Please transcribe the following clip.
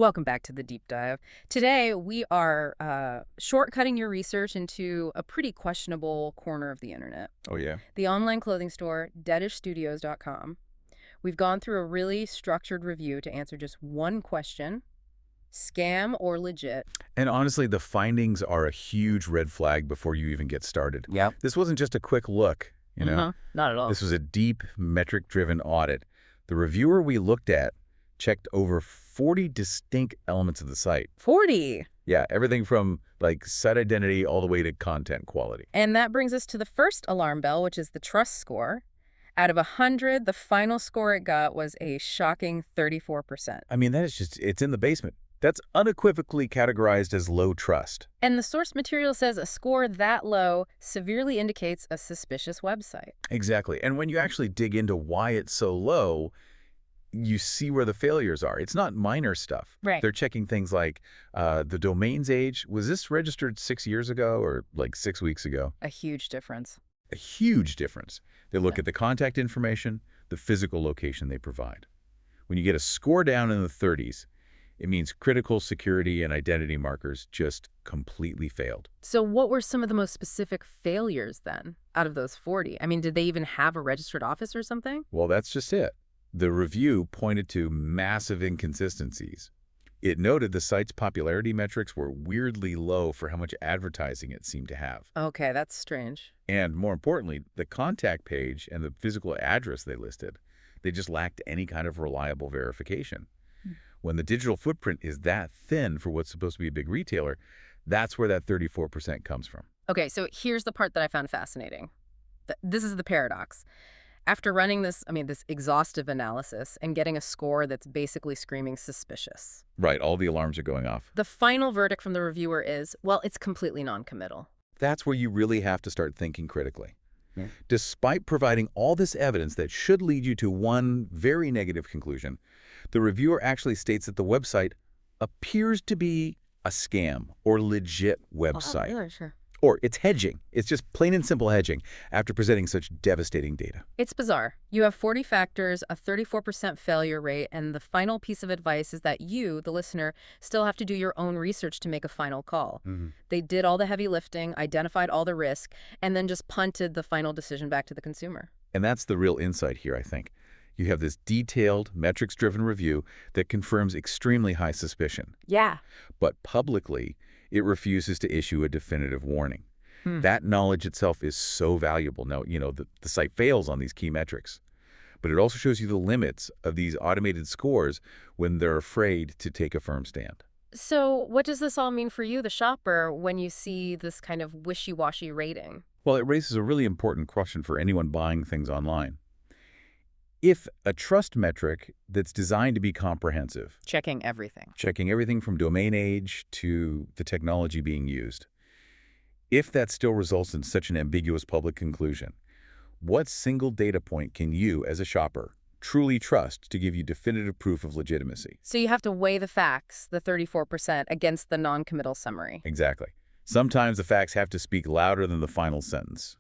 Welcome back to the deep dive. Today, we are shortcutting your research into a pretty questionable corner of the internet. Oh, yeah. The online clothing store, deadishstudios.com. We've gone through a really structured review to answer just one question: scam or legit? And honestly, the findings are a huge red flag before you even get started. Yep. This wasn't just a quick look, you know? Not at all. This was a deep, metric-driven audit. The reviewer we looked at checked over 40 distinct elements of the site. 40! Yeah, everything from, like, site identity all the way to content quality. And that brings us to the first alarm bell, which is the trust score. Out of 100, the final score it got was a shocking 34%. I mean, that is just, it's in the basement. That's unequivocally categorized as low trust. And the source material says a score that low severely indicates a suspicious website. Exactly. And when you actually dig into why it's so low, you see where the failures are. It's not minor stuff. Right. They're checking things like the domain's age. Was this registered 6 years ago or like 6 weeks ago? A huge difference. A huge difference. They look Yeah. at the contact information, the physical location they provide. When you get a score down in the 30s, it means critical security and identity markers just completely failed. So what were some of the most specific failures then out of those 40? I mean, did they even have a registered office or something? Well, that's just it. The review pointed to massive inconsistencies. It noted the site's popularity metrics were weirdly low for how much advertising it seemed to have. Okay, that's strange. And more importantly, the contact page and the physical address they listed, they just lacked any kind of reliable verification. When the digital footprint is that thin for what's supposed to be a big retailer, that's where that 34% comes from. Okay, so here's the part that I found fascinating. This is the paradox. After running this exhaustive analysis and getting a score that's basically screaming suspicious, Right, all the alarms are going off. the final verdict from the reviewer is, well, it's completely non-committal. That's where you really have to start thinking critically. Yeah. Despite providing all this evidence that should lead you to one very negative conclusion, the reviewer actually states that the website appears to be a scam or legit website. Oh, really? Sure. Or it's hedging. It's just plain and simple hedging after presenting such devastating data. It's bizarre. You have 40 factors, a 34% failure rate, and the final piece of advice is that you, the listener, still have to do your own research to make a final call. They did all the heavy lifting, identified all the risk, and then just punted the final decision back to the consumer. And that's the real insight here, I think. You have this detailed, metrics-driven review that confirms extremely high suspicion. Yeah. But publicly, it refuses to issue a definitive warning. That knowledge itself is so valuable. Now, the site fails on these key metrics. But it also shows you the limits of these automated scores when they're afraid to take a firm stand. So what does this all mean for you, the shopper, when you see this kind of wishy-washy rating? Well, it raises a really important question for anyone buying things online. If a trust metric that's designed to be comprehensive, Checking everything. checking everything from domain age to the technology being used, if that still results in such an ambiguous public conclusion, what single data point can you, as a shopper, truly trust to give you definitive proof of legitimacy? So you have to weigh the facts, the 34%, against the non-committal summary. Exactly. Sometimes the facts have to speak louder than the final sentence.